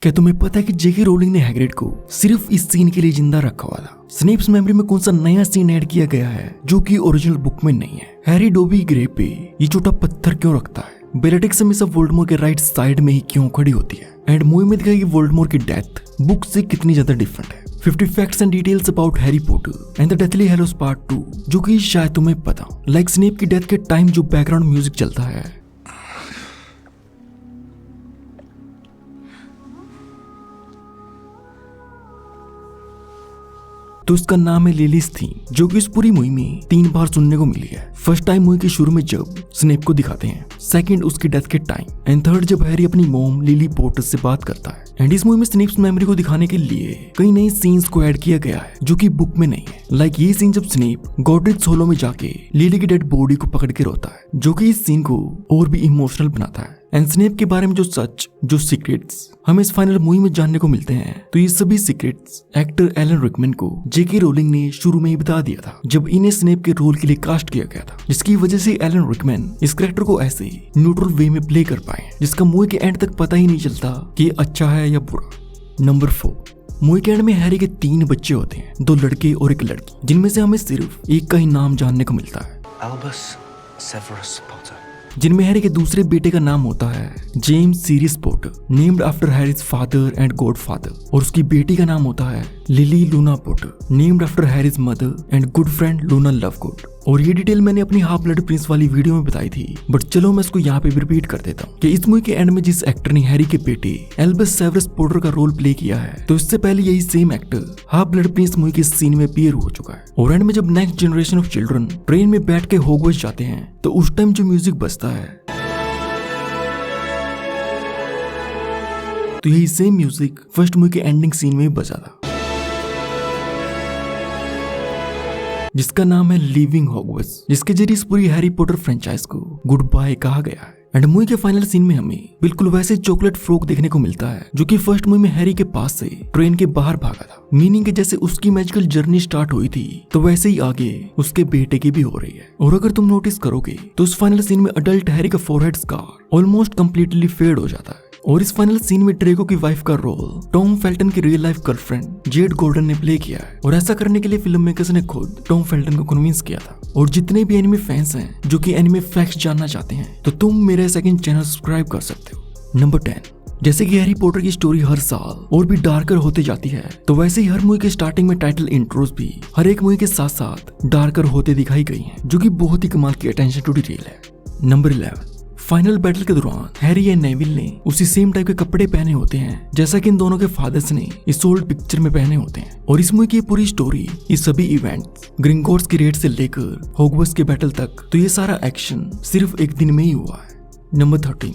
क्या तुम्हें पता है कि जेके रोलिंग ने हैग्रिड को सिर्फ इस सीन के लिए जिंदा रखा हुआ था। स्नेप्स मेमोरी में कौन सा नया सीन ऐड किया गया है जो कि ओरिजिनल बुक में नहीं है। हैरी डोबी ग्रेव पे ये छोटा पत्थर क्यों रखता है। बेलेटिक्स हमेशा वोल्डेमॉर के राइट साइड में ही क्यों खड़ी होती है। एंड मूवी में दिखाई वोल्डेमॉर की डेथ बुक से कितनी ज्यादा डिफरेंट है। 50 facts and details about Harry Potter and the Deathly Hallows part 2 जो कि शायद तुम्हें पता हो। लाइक स्नेप की डेथ के टाइम जो बैकग्राउंड म्यूजिक चलता है तो उसका नाम है लिलीज थीम, जो कि इस पूरी मूवी में 3 बार सुनने को मिली है। फर्स्ट टाइम मूवी के शुरू में जब स्नेप को दिखाते हैं, सेकंड उसकी डेथ के टाइम, एंड थर्ड जब हैरी अपनी मॉम लिली पॉटर से बात करता है। एंड इस मूवी में स्नेप्स मेमोरी को दिखाने के लिए कई नए सीन्स को ऐड किया गया है जो कि बुक में नहीं है। लाइक ये सीन जब स्नेप गॉडरिच होलो में जाके लिली की डेड बॉडी को पकड़ के रोता है, जो कि इस सीन को और भी इमोशनल बनाता है। एंड स्नेप के बारे में जो सीक्रेट्स हमें इस फाइनल मूवी में जानने को मिलते हैं, तो ये सभी सीक्रेट्स एक्टर एलन रिकमैन को जेके रोलिंग ने शुरू में ही बता दिया था जब इन्हें स्नेप के रोल के लिए कास्ट किया गया था, जिसकी वजह से एलन रिकमैन इस कैरेक्टर को ऐसे न्यूट्रल वे में प्ले कर पाए जिसका मूवी के एंड तक पता ही नहीं चलता कि ये अच्छा है या बुरा। नंबर 4, मूवी के एंड में हैरी के 3 बच्चे होते हैं, 2 लड़के और 1 लड़की, जिनमें से हमें सिर्फ एक का ही नाम जानने को मिलता है, Albus Severus Potter. जिनमें हैरी के दूसरे बेटे का नाम होता है James Sirius Potter, named after Harry's father and godfather, और उसकी बेटी का नाम होता है Lily Luna Potter, named after Harry's mother and good friend Luna Lovegood. और ये डिटेल मैंने अपनी हाफ ब्लड प्रिंस वाली वीडियो में बताई थी, बट चलो मैं इसको यहाँ पे भी रिपीट कर देता हूँ कि इस मूवी के एंड में जिस एक्टर ने हैरी के बेटे एल्बस सेवरस पॉटर का रोल प्ले किया है, तो इससे पहले यही same actor half blood Prince movie के सीन में अपीयर हो चुका है। और एंड में जब next generation of children train में बैठ के हॉगवर्ट्स जाते हैं, तो उस टाइम जो म्यूजिक बजता है, तो यही सेम म्यूजिक फर्स्ट मूवी के एंडिंग सीन में बजा था, जिसका नाम है लिविंग हॉगवर्ट्स, जिसके जरिए इस पूरी हैरी पॉटर फ्रेंचाइज को गुड बाय कहा गया है। एंड मूवी के फाइनल सीन में हमें बिल्कुल वैसे चॉकलेट फ्रॉक देखने को मिलता है जो कि फर्स्ट मूवी में हैरी के पास से ट्रेन के बाहर भागा था, मीनिंग के जैसे उसकी मैजिकल जर्नी स्टार्ट हुई थी, तो वैसे ही आगे उसके बेटे की भी हो रही है। और अगर तुम नोटिस करोगे तो उस फाइनल सीन में अडल्ट हैरी का forehead scar almost completely fade हो जाता है। और इस फाइनल सीन में ड्रेको की वाइफ का रोल टॉम फेल्टन की real life girlfriend Jade Gordon ने प्ले किया है। और ऐसा करने के लिए फिल्म मेकर्स ने खुद टॉम फेल्टन को कन्विंस किया था। और जितने भी एनिमे फैंस हैं जो कि एनिमे फैक्ट्स जानना चाहते हैं, तो तुम मेरे सेकंड चैनल सब्सक्राइब कर सकते हो। नंबर 10, जैसे कि हैरी पॉटर की स्टोरी हर साल और भी डार्कर होते जाती है, तो वैसे ही हर मूवी के स्टार्टिंग में टाइटल इंट्रोस भी हर एक मूवी के साथ साथ डार्कर होते दिखाई गई हैं, जो कि बहुत ही कमाल की अटेंशन टू डिटेल है। नंबर 11, फाइनल बैटल के दौरान हैरी एंड नेविल ने उसी सेम टाइप के कपड़े पहने होते हैं जैसा कि इन दोनों के फादर्स ने इस ओल्ड पिक्चर में पहने होते हैं। और इस मूवी की पूरी स्टोरी, ये सभी इवेंट्स ग्रिंगोट्स की रेड से लेकर हॉगवर्ट्स के बैटल तक, तो ये सारा एक्शन सिर्फ एक दिन में ही हुआ है। नंबर 13,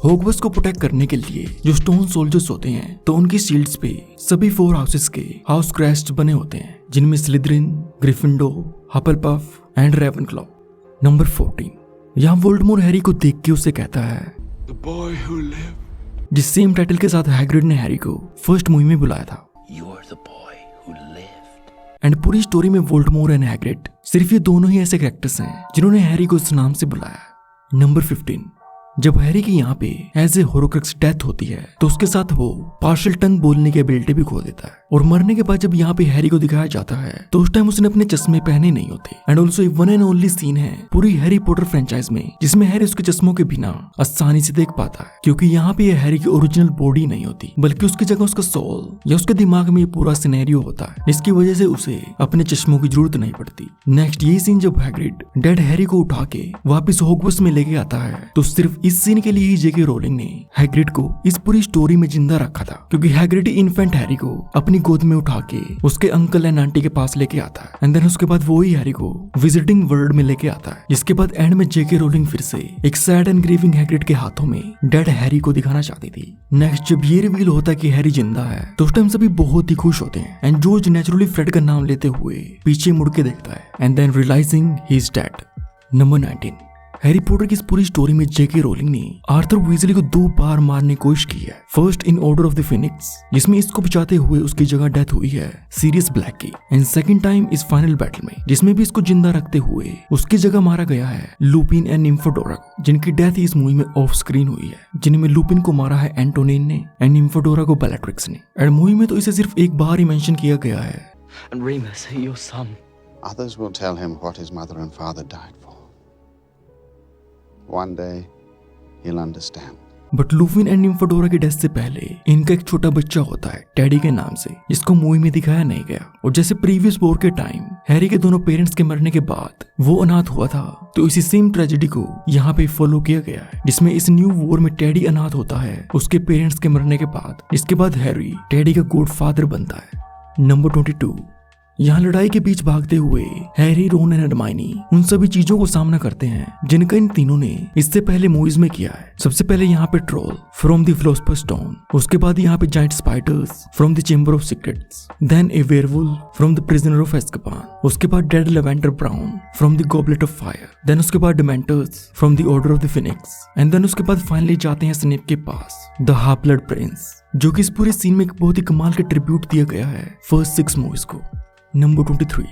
हॉगवर्ट्स को प्रोटेक्ट करने के लिए जो स्टोन सोल्जर्स होते हैं, तो उनकी शील्ड्स पे सभी 4 हाउसेस के हाउस क्रेस्ट बने होते हैं, जिनमें Slytherin, Gryffindor, Hufflepuff and Ravenclaw. Number 14, यहाँ वोल्डेमॉर हैरी को देख के उसे कहता है The boy who lived. जिस सेम टाइटल के साथ हैग्रिड ने हैरी को फर्स्ट मूवी में बुलाया था। You're the boy who lived. And पूरी स्टोरी में वोल्डेमॉर एंड हैग्रिड सिर्फ ये दोनों ही ऐसे कैरेक्टर्स हैं जिन्होंने हैरी को इस नाम से बुलाया। नंबर 15, जब हैरी की यहाँ पे एज ए होरोक्रक्स डेथ होती है, तो उसके साथ वो पार्शियल टंग बोलने की एबिलिटी भी खो देता है। और मरने के बाद जब यहाँ पे हैरी को दिखाया जाता है, तो उस टाइम उसने अपने चश्मे पहने नहीं होते। And also one and only seen है पूरी हैरी पॉटर फ्रेंचाइज में जिसमें हैरी उसके चश्मों के बिना आसानी से देख पाता है, क्योंकि यहाँ पे हैरी की ओरिजिनल बॉडी नहीं होती, बल्कि उसकी जगह उसका सोल या उसके दिमाग में ये पूरा सिनेरियो होता है, जिसकी वजह से उसे अपने चश्मों की जरूरत नहीं पड़ती। नेक्स्ट ये सीन जब हैग्रिड डेड हैरी को उठा के वापिस हॉगवर्ट्स में लेके आता है, तो सिर्फ इस सीन के लिए ही जेके रोलिंग ने हैग्रिड को इस पूरी स्टोरी में जिंदा रखा था, क्योंकि हैग्रिड इन्फेंट हैरी को अपनी गोद में उठा के उसके अंकल एंड आंटी के पास लेके आता है। एंड देन उसके बाद वो ही हैरी को विजिटिंग वर्ल्ड में लेके आता है, जिसके बाद एंड में जेके रोलिंग फिर से एक सैड एंड ग्रीविंग हैग्रिड के हाथों में डेड हैरी को दिखाना चाहती थी। नेक्स्ट जब ये रिवील होता है कि हैरी जिंदा है, तो उस टाइम सभी बहुत ही खुश होते हैं। एंड जॉर्ज नेचुरली फ्रेड का नाम लेते हुए पीछे मुड़ के देखता है, and then realising he is dead. Number 19, Harry Potter की इस पूरी स्टोरी में जेके रोलिंग ने आर्थर वीजली को 2 बार मारने की कोशिश की है। First in order of the Phoenix, जिसमें इसको बचाते हुए उसकी जगह डेथ हुई है सीरियस ब्लैक की, एंड सेकंड टाइम इस फाइनल बैटल में, जिसमें भी इसको जिंदा रखते हुए उसकी जगह मारा गया है लुपिन एंड निम्फोडोरा को, जिनकी डेथ इस मूवी में ऑफ स्क्रीन हुई है, जिनमें लुपिन को मारा है एंटोनिन ने एंड निम्फोडोरा को बेllatrix ने। एंड मूवी में तो इसे सिर्फ एक बार ही मेंशन किया गया है। And Remus, your son. Others will tell him what his mother and father died for. One day, he'll understand. But Lupin and Nymphadora की डेथ से पहले इनका एक छोटा बच्चा होता है टेडी के नाम से, जिसको मूवी में दिखाया नहीं गया। और जैसे प्रीवियस वॉर के टाइम हैरी के दोनों पेरेंट्स के मरने के बाद वो अनाथ हुआ था, तो इसी सेम ट्रेजेडी को यहाँ पे फॉलो किया गया है, जिसमें इस न्यू वॉर में टेडी अनाथ होता है उसके पेरेंट्स के मरने के बाद। इसके बाद हैरी टेडी का गॉड फादर बनता है। नंबर 22, यहाँ लड़ाई के बीच भागते हुए हैरी, रोन एंड हरमाइनी उन सभी चीजों को सामना करते हैं जिनका इन तीनों ने इससे पहले मूवीज में किया है। सबसे पहले यहाँ पे troll from the philosopher's stone, उसके बाद यहाँ पे giant spiders from the chamber of secrets, then a werewolf from the prisoner of Azkaban, उसके बाद dead Lavender Brown from the goblet of fire, then उसके बाद dementors from the order of the phoenix, and then उसके बाद finally जाते हैं Snape के पास, द हाफ ब्लड प्रिंस, जो कि इस पूरे सीन में एक बहुत ही कमाल का ट्रिब्यूट दिया गया है फर्स्ट 6 मूवीज को। नंबर 23,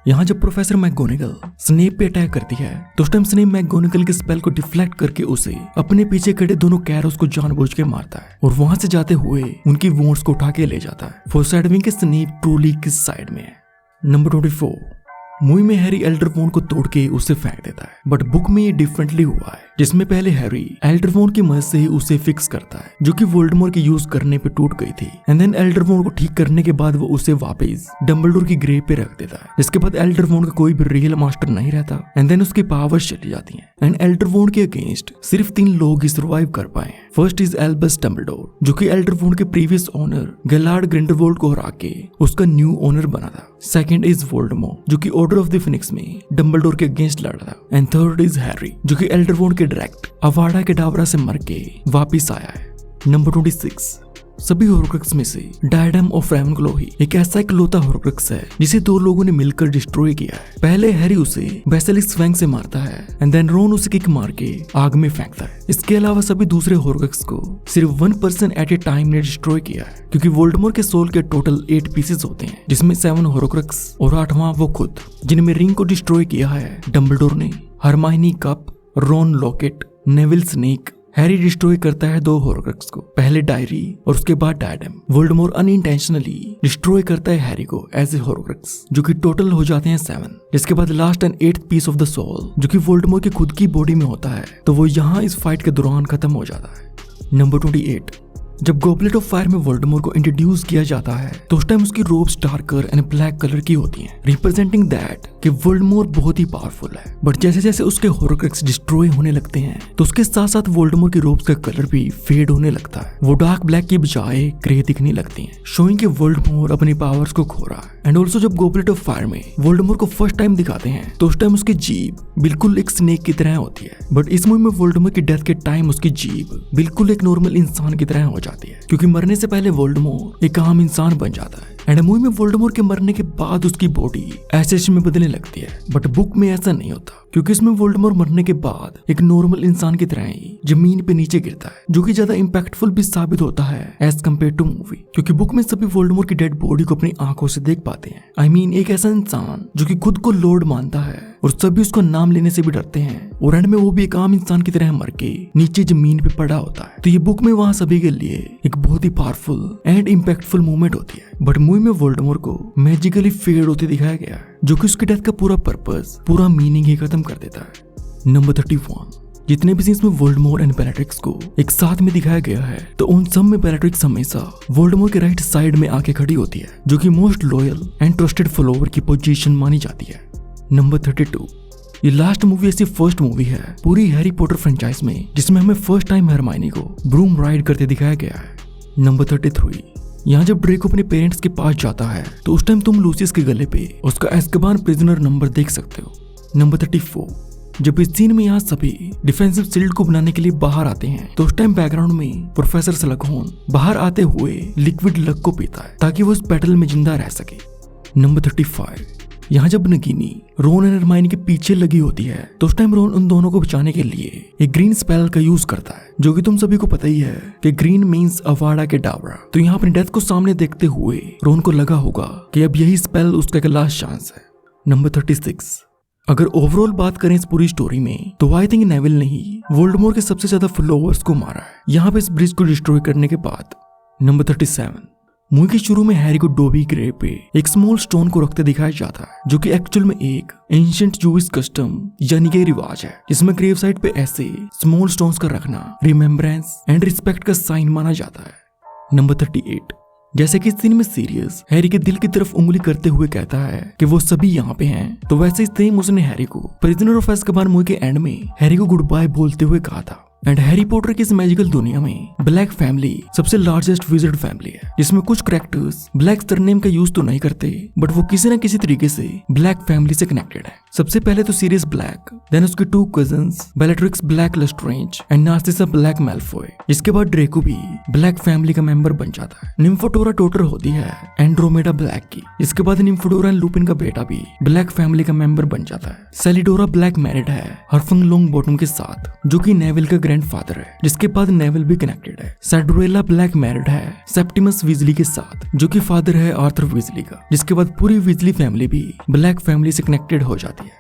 यहाँ जब प्रोफेसर मैकगोनागल स्नेप पे अटैक करती है तो उस टाइम स्नेप मैकगोनागल के स्पेल को डिफ्लेक्ट करके उसे अपने पीछे खड़े दोनों कैरोस को जानबूझ के मारता है और वहां से जाते हुए उनकी वोंड्स को उठा के ले जाता है। फोरशैडोइंग के स्नेप ट्रूली किस साइड में है। नंबर 24, मूवी में हैरी एल्डर वोन को तोड़ के उसे फेंक देता है, बट बुक में ये डिफरेंटली हुआ है, जिसमें पहले हैरी एल्डर वोन की मदद से ही उसे फिक्स करता है, जो कि वोल्डेमॉर्ट के यूज करने पे टूट गई थी, एंड देन एल्डर वोन को ठीक करने के बाद वो उसे वापस डंबलडोर की ग्रेव पे रख देता है। इसके बाद एल्डर वोन का कोई भी रियल मास्टर नहीं रहता, एंड देन उसकी पावर्स चली जाती हैं, एंड एल्डर वोन के अगेंस्ट सिर्फ 3 लोग ही सर्वाइव कर पाए। फर्स्ट इज एल्बस डंबलडोर, जो कि एल्डर वोन के प्रीवियस ओनर गैलार्ड ग्रिंडेलवाल्ड को हरा के उसका न्यू ओनर बना था। सेकंड इज वोल्डेमॉर्ट, जो कि ऑर्डर ऑफ द फिनिक्स में डंबलडोर के अगेंस्ट लड़ा था, एंड थर्ड इज हैरी, जो कि एल्डर वोन के डायरेक्ट अवाडा केडावरा से मर के वापिस आया है। नंबर 26, सभी हॉर्क्रक्स में से डायडम ऑफ रेवेनक्लो ही एक ऐसा इकलौता हॉर्क्रक्स है जिसे 2 लोगों ने मिलकर डिस्ट्रॉय किया है। पहले हैरी उसे बेसिलिस्क फैंग से मारता है, एंड देन रोन उसे किक मार के आग में फेंकता है। इसके अलावा सभी दूसरे हॉर्क्रक्स को सिर्फ 1 पर्सन एट ए टाइम ने डिस्ट्रॉय किया है, क्योंकि वोल्डेमॉर्ट के सोल के टोटल 8 पीसेस होते हैं, जिसमें 7 हॉर्क्रक्स और 8वां वो खुद, जिनमें रिंग को डिस्ट्रॉय किया है डंबलडोर ने, Hermione cup, Ron locket, Neville snake. Harry destroy करता है 2 हॉर्क्रक्स को, पहले डायरी और उसके बाद डायडम। वोल्डेमॉर्ट अनइंटेंशनली डिस्ट्रॉय करता है हैरी को एज ए हॉर्क्रक्स, जो कि टोटल हो जाते हैं 7। जिसके बाद last and 8th piece of the soul, जो कि वोल्डेमॉर्ट की खुद की बॉडी में होता है, तो वो यहाँ इस फाइट के दौरान खत्म हो जाता है। नंबर 28, जब गॉबलेट ऑफ फायर में वोल्डेमॉर्ट को इंट्रोड्यूस किया जाता है तो उस टाइम उसकी ropes darker and black colour की होती हैं, रिप्रेजेंटिंग दैट कि वोल्डेमॉर्ट बहुत ही पावरफुल है। बट जैसे जैसे उसके हॉर्क्रक्स डिस्ट्रॉय होने लगते हैं तो उसके साथ साथ वोल्डेमॉर्ट की रोब्स का कलर भी फेड होने लगता है। वो डार्क ब्लैक की बजाय ग्रे दिखने लगती हैं, शोइंग कि वोल्डेमॉर्ट अपनी पावर्स को खो रहा है। एंड ऑल्सो जब गॉबलेट ऑफ फायर में वोल्डेमॉर्ट को फर्स्ट टाइम दिखाते हैं तो उस टाइम उसकी जीभ बिल्कुल एक स्नेक की तरह होती है, बट इस मूवी में वोल्डेमॉर्ट की डेथ के टाइम उसकी जीभ बिल्कुल एक नॉर्मल इंसान की तरह हो जाती है, क्योंकि मरने से पहले वोल्डेमॉर्ट एक आम इंसान बन जाता है। एंड मूवी में वोल्डेमॉर्ट के मरने के बाद उसकी बॉडी एसेज में बदलने लगती है, बट बुक में ऐसा नहीं होता, क्योंकि इसमें वोल्डेमॉर्ट मरने के बाद एक नॉर्मल इंसान की तरह ही जमीन पे नीचे गिरता है, जो कि ज्यादा इम्पैक्टफुल भी साबित होता है एज कम्पेयर टू मूवी, क्योंकि बुक में सभी वोल्डेमॉर्ट की डेड बॉडी को अपनी आंखों से देख पाते हैं। आई मीन एक ऐसा इंसान जो कि खुद को लॉर्ड मानता है और सभी उसका नाम लेने से भी डरते हैं, और एंड में वो भी एक आम इंसान की तरह मर के नीचे जमीन पे पड़ा होता है। तो ये बुक में वहाँ सभी के लिए एक बहुत ही पावरफुल एंड इम्पैक्टफुल मूवमेंट होती है, बट मूवी में वोल्डेमॉर्ट को मैजिकली फेड होते दिखाया गया है, जो कि उसकी डेथ का पूरा पर्पस, पूरा मीनिंग ही खत्म कर देता है। नंबर 31, जितने भी सीन्स में वोल्डेमॉर्ट एंड बेllatrix को एक साथ में दिखाया गया है तो उन सब में बेllatrix हमेशा वोल्डेमॉर्ट के राइट साइड में आके खड़ी होती है, जो कि most loyal and trusted follower की पोजीशन मानी जाती है। नंबर 32, ये लास्ट मूवी ऐसी फर्स्ट मूवी है पूरी हैरी पॉटर फ्रेंचाइज में जिसमें हमें फर्स्ट टाइम हरमाइनी को ब्रूम राइड करते दिखाया गया है। नंबर 33, यहाँ जब ड्रेको अपने पेरेंट्स के पास जाता है तो उस टाइम तुम लूसियस के गले पे उसका एज़्काबान प्रिजनर नंबर देख सकते हो। नंबर 34, जब इस सीन में यहाँ सभी डिफेंसिव शील्ड को बनाने के लिए बाहर आते हैं तो उस टाइम बैकग्राउंड में प्रोफेसर स्लगहॉर्न बाहर आते हुए लिक्विड लक को पीता है ताकि वो इस बैटल में जिंदा रह सके। नंबर 35, यहाँ जब नगीनी रोन और हरमाइनी के पीछे लगी होती है तो उस टाइम रोन उन दोनों को बचाने के लिए एक ग्रीन स्पेल का यूज करता है, जो कि तुम सभी को पता ही है कि ग्रीन मींस अवाड़ा के डावरा। तो यहाँ अपनी डेथ को सामने देखते हुए रोन को लगा होगा कि अब यही स्पेल उसका एक लास्ट चांस है। नंबर 36। अगर ओवरऑल बात करें इस पूरी स्टोरी में तो आई थिंक नेविल ने ही वोल्डेमॉर्ट के सबसे ज्यादा फॉलोअर्स को मारा है यहाँ पे इस ब्रिज को डिस्ट्रॉय करने के बाद। नंबर 37। मूवी के शुरू में हैरी को डोबी ग्रेव पे एक स्मॉल स्टोन को रखते दिखाया जाता है, जो कि एक्चुअल में एक एंशिएंट जूइश कस्टम यानी कि रिवाज है जिसमें ग्रेव साइड पे ऐसे स्मॉल स्टोन्स का रखना रिमेम्बरेंस एंड रिस्पेक्ट का साइन माना जाता है। नंबर 38। जैसे कि इस सीन में सीरियस हैरी के दिल की तरफ उंगली करते हुए कहता है कि वो सभी यहाँ पे हैं, तो वैसे ही सेम उसने हैरी को प्रिजनर ऑफ एज़्काबान मूवी के एंड में हैरी को गुड बाय बोलते हुए कहा था। एंड हैरी पॉटर की इस मैजिकल दुनिया में ब्लैक फैमिली सबसे लार्जेस्ट विजिट फैमिली है, जिसमें कुछ कैरेक्टर्स ब्लैक सरनेम का यूज तो नहीं करते बट वो किसी न किसी तरीके से ब्लैक फैमिली से कनेक्टेड है। सबसे पहले तो सीरियस ब्लैक, देन उसके 2 cousins बेलेट्रिक्स black Lestrange and नार्सिसा black मैल्फॉय। इसके बाद ड्रेको भी ब्लैक फैमिली का मेंबर बन जाता है। निम्फोडोरा डॉटर होती है एंड्रोमेडा ब्लैक की। इसके बाद निम्फोडोरा एंड लुपिन का बेटा भी ब्लैक फैमिली का मेंबर बन जाता है। सेलिडोरा ब्लैक मैरिड है हरफंग लॉन्गबॉटम के साथ, जो कि नेविल का ग्रैंडफादर है, जिसके बाद नेविल भी कनेक्टेड है। सैडोरेला ब्लैक मैरिड है सेप्टिमस वीजली के साथ, जो कि फादर है आर्थर वीजली का, जिसके बाद पूरी वीजली फैमिली भी ब्लैक फैमिली से कनेक्टेड हो जाती है।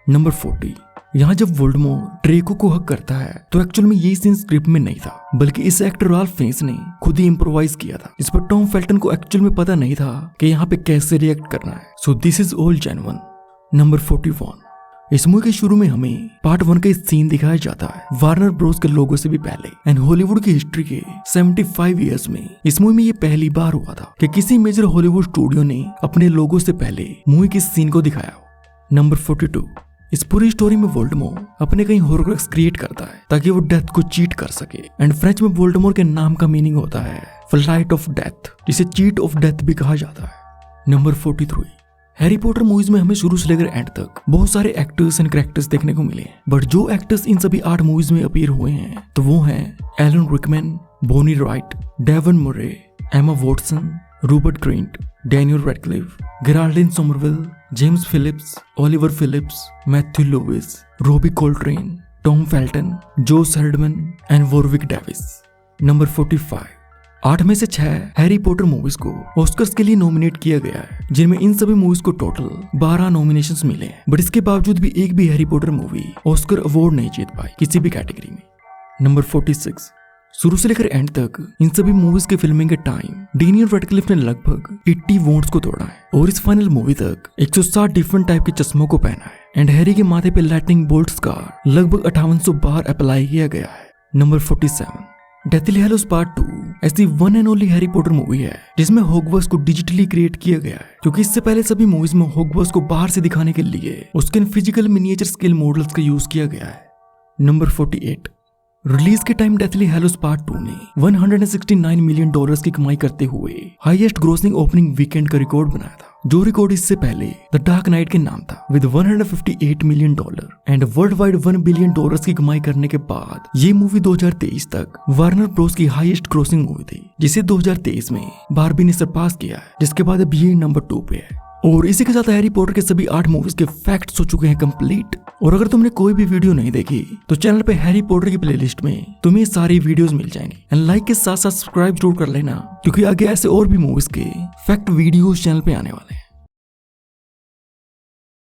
नंबर 40। यहाँ जब वोल्डेमॉर्ट ड्रेको को हक करता है तो एक्चुअल में ये सीन स्क्रिप्ट में नहीं था, बल्कि इस एक्टर राल्फ फिन्स ने खुद ही इम्प्रोवाइज किया था। इस पर टॉम फेल्टन को एक्चुअल में पता नहीं था कि यहाँ पे कैसे रिएक्ट करना है। So this is all genuine. Number 41। इस मूवी के शुरू में हमें पार्ट 1 का सीन दिखाया जाता है वार्नर ब्रोस के लोगो से भी पहले। एंड हॉलीवुड की हिस्ट्री के 75 इयर्स में इस मूवी में ये पहली बार हुआ था कि किसी मेजर हॉलीवुड स्टूडियो ने अपने लोगो से पहले मूवी के सीन को दिखाया हो। नंबर 42। इस पूरी स्टोरी में वोल्डेमॉर्ट अपने कई हॉरक्रक्स क्रिएट करता है ताकि वो डेथ को चीट कर सके। एंड फ्रेंच में वोल्डेमॉर्ट के नाम का मीनिंग होता है फ्लाइट ऑफ डेथ, जिसे चीट ऑफ डेथ भी कहा जाता है। नंबर 43। हैरी पॉटर मूवीज में हमें शुरू से लेकर एंड तक बहुत सारे एक्टर्स एंड कैरेक्टर्स देखने को मिले हैं, बट जो एक्टर्स इन सभी 8 मूवीज में अपीयर हुए हैं तो वो हैं Alan Rickman, Bonnie Wright, Devon Murray, Emma Watson, Rupert Grint, Daniel Radcliffe, Geraldine Somerville, James Phelps, Oliver Phelps, Matthew Lewis, Robbie Coltrane, Tom Felton, जो सर्डमन एंड वॉरविक डेविस। नंबर 45। 8 में से 6 हैरी पॉटर मूवीज को Oscars के लिए nominate किया गया है, जिनमें इन सभी मूवीज को टोटल 12 नॉमिनेशंस मिले हैं, बट इसके बावजूद भी एक भी Harry Potter movie Oscar award नहीं जीत पाई किसी भी कैटेगरी में। नंबर 46। शुरू से लेकर एंड तक इन सभी मूवीज के फिल्मिंग के टाइम डैनियल रेडक्लिफ ने लगभग 80 वॉन्ट्स को तोड़ा है और इस फाइनल मूवी तक 160 डिफरेंट टाइप के चश्मों को पहना है। एंड हैरी के माथे पे लाइटनिंग बोल्ट्स का लगभग 5800 बार अप्लाई किया गया है। नंबर 47। डेथली हैलोस पार्ट 2 ऐसी one and only Harry Potter movie है जिसमें हॉगवर्ट्स को डिजिटली क्रिएट किया गया है, क्योंकि इससे पहले सभी मूवीज में हॉगवर्ट्स को बाहर से दिखाने के लिए उसके फिजिकल मिनिएचर स्केल मॉडल्स का यूज किया गया है। नंबर 48। रिलीज के टाइम डेथली हैलोस पार्ट 2 ने 169 मिलियन डॉलर्स की कमाई करते हुए हाईएस्ट ग्रोसिंग ओपनिंग वीकेंड का रिकॉर्ड बनाया था, जो रिकॉर्ड इससे पहले द डार्क नाइट के नाम था with 158 million dollar. And world wide 1 billion dollars की कमाई करने के बाद ये मूवी 2023 तक वार्नर ब्रोस की हाईएस्ट ग्रोसिंग मूवी थी, जिसे 2023 में बार्बी ने सरपास किया है, जिसके बाद अब ये नंबर 2 पे है। और इसी के साथ हैरी पॉटर के सभी 8 मूवीज के फैक्ट्स हो चुके हैं कंप्लीट। और अगर तुमने कोई भी वीडियो नहीं देखी तो चैनल पे हैरी पॉटर की प्लेलिस्ट में तुम्हें सारी वीडियोस मिल जाएंगी। एंड लाइक के साथ साथ सब्सक्राइब जरूर कर लेना, क्योंकि आगे ऐसे और भी मूवीज के फैक्ट वीडियोस चैनल पे आने वाले हैं।